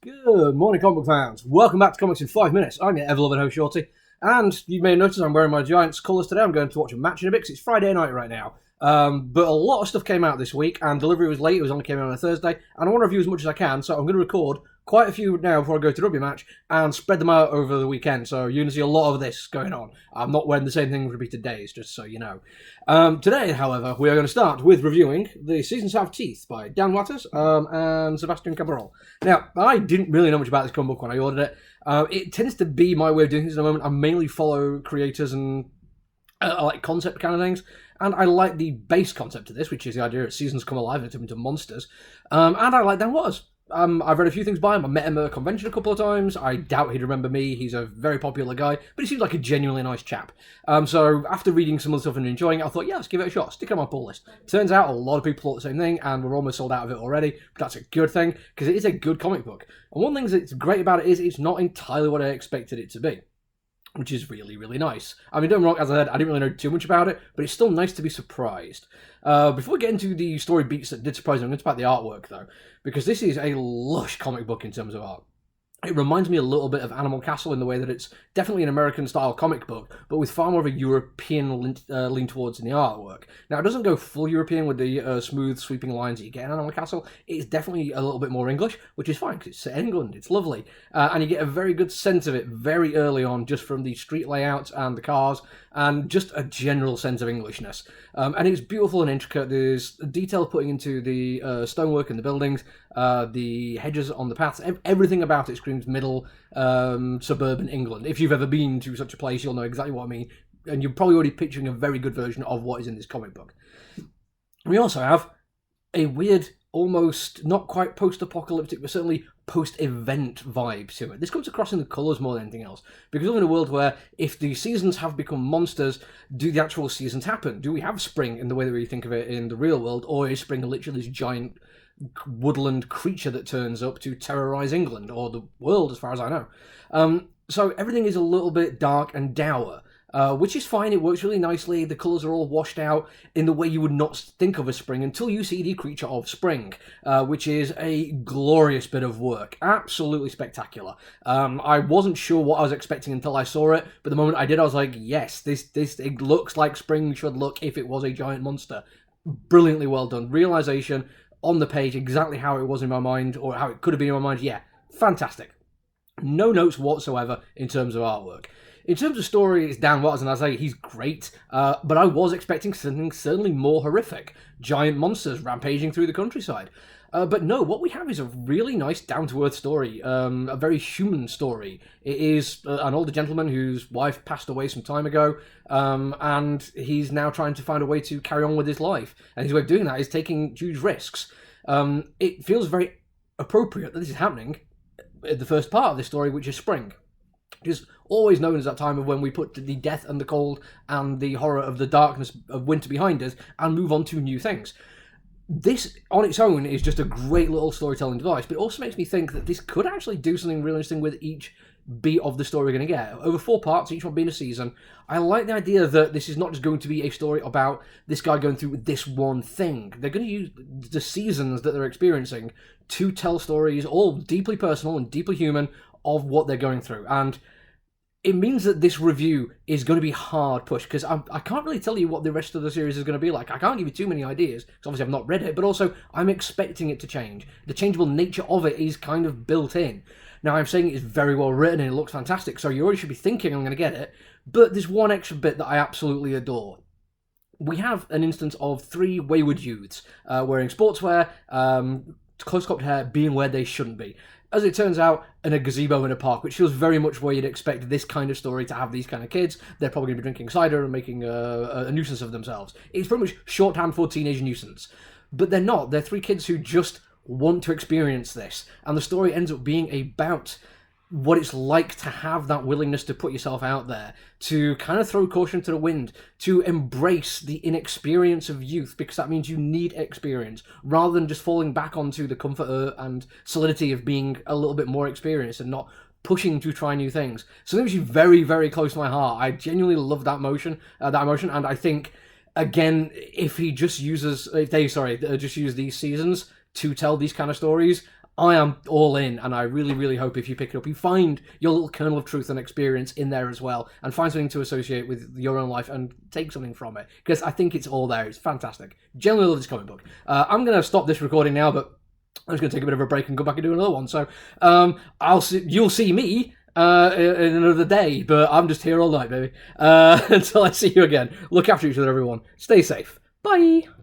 Good morning, comic book fans. Welcome back to Comics in 5 Minutes. I'm your ever-loving host, Shorty. And you may notice I'm wearing my Giants colours today. I'm going to watch a match in a bit 'cause it's Friday night right now. But a lot of stuff came out this week, and delivery was late. It was only came out on a Thursday. And I want to review as much as I can, so I'm going to record quite a few now before I go to the rugby match and spread them out over the weekend. So you're going to see a lot of this going on. I'm not wearing the same thing repeated days, just so you know. Today, however, we are going to start with reviewing The Seasons Have Teeth by Dan Watters and Sebastian Cabral. Now, I didn't really know much about this comic book when I ordered it. It tends to be my way of doing things at the moment. I mainly follow creators and I like concept kind of things. And I like the base concept of this, which is the idea that seasons come alive and turn into monsters. And I like Dan Watters. I've read a few things by him. I met him at a convention a couple of times. I doubt he'd remember me. He's a very popular guy, but he seems like a genuinely nice chap. So after reading some of the stuff and enjoying it, I thought, yeah, let's give it a shot. Stick it on my pull list. Turns out a lot of people thought the same thing, and we're almost sold out of it already. But that's a good thing, because it is a good comic book. And one thing that's great about it is it's not entirely what I expected it to be, which is really, really nice. I mean, don't get me wrong, as I said, I didn't really know too much about it, but it's still nice to be surprised. Before we get into the story beats that did surprise me, I'm going to talk about the artwork, though, because this is a lush comic book in terms of art. It reminds me a little bit of Animal Castle in the way that it's definitely an American-style comic book, but with far more of a European lean towards in the artwork. Now, it doesn't go full European with the smooth, sweeping lines that you get in Animal Castle. It's definitely a little bit more English, which is fine, because it's set in England. It's lovely. And you get a very good sense of it very early on, just from the street layouts and the cars, and just a general sense of Englishness. And it's beautiful and intricate. There's detail putting into the stonework in the buildings, the hedges on the paths. Everything about it screams middle suburban England. If you've ever been to such a place, you'll know exactly what I mean. And you're probably already picturing a very good version of what is in this comic book. We also have a weird, almost not quite post-apocalyptic, but certainly post-event vibe to it. This comes across in the colours more than anything else, because we live in a world where if the seasons have become monsters, do the actual seasons happen? Do we have spring in the way that we think of it in the real world, or is spring literally this giant woodland creature that turns up to terrorise England, or the world, as far as I know? So everything is a little bit dark and dour. Which is fine, it works really nicely, the colours are all washed out in the way you would not think of as spring until you see the creature of spring, which is a glorious bit of work. Absolutely spectacular. I wasn't sure what I was expecting until I saw it, but the moment I did I was like, yes, it looks like spring should look if it was a giant monster. Brilliantly well done. Realisation on the page, exactly how it was in my mind, or how it could have been in my mind, yeah, fantastic. No notes whatsoever in terms of artwork. In terms of story, it's Dan Watters, and I say he's great, but I was expecting something certainly more horrific. Giant monsters rampaging through the countryside. But no, what we have is a really nice, down-to-earth story, a very human story. It is an older gentleman whose wife passed away some time ago, and he's now trying to find a way to carry on with his life. And his way of doing that is taking huge risks. It feels very appropriate that this is happening at the first part of this story, which is spring. It is always known as that time of when we put the death and the cold and the horror of the darkness of winter behind us and move on to new things. This, on its own, is just a great little storytelling device, but it also makes me think that this could actually do something really interesting with each beat of the story we're going to get. Over 4 parts, each one being a season. I like the idea that this is not just going to be a story about this guy going through this one thing. They're going to use the seasons that they're experiencing to tell stories, all deeply personal and deeply human, of what they're going through. And it means that this review is going to be hard push, because I can't really tell you what the rest of the series is going to be like. I can't give you too many ideas, because obviously I've not read it, but also I'm expecting it to change. The changeable nature of it is kind of built in. Now, I'm saying it's very well written and it looks fantastic, so you already should be thinking I'm going to get it, but there's one extra bit that I absolutely adore. We have an instance of 3 wayward youths wearing sportswear, close-cropped hair, being where they shouldn't be. As it turns out, in a gazebo in a park, which feels very much where you'd expect this kind of story to have these kind of kids. They're probably going to be drinking cider and making a nuisance of themselves. It's pretty much shorthand for teenage nuisance. But they're not. They're 3 kids who just want to experience this. And the story ends up being about what it's like to have that willingness to put yourself out there, to kind of throw caution to the wind, to embrace the inexperience of youth, because that means you need experience, rather than just falling back onto the comfort and solidity of being a little bit more experienced and not pushing to try new things. So that was very, very close to my heart. I genuinely love that emotion, and I think, again, if they just use these seasons to tell these kind of stories, I am all in, and I really, really hope if you pick it up, you find your little kernel of truth and experience in there as well, and find something to associate with your own life and take something from it, because I think it's all there. It's fantastic. Generally love this comic book. I'm going to stop this recording now, but I'm just going to take a bit of a break and go back and do another one. So you'll see me in another day, but I'm just here all night, baby. Until I see you again. Look after each other, everyone. Stay safe. Bye.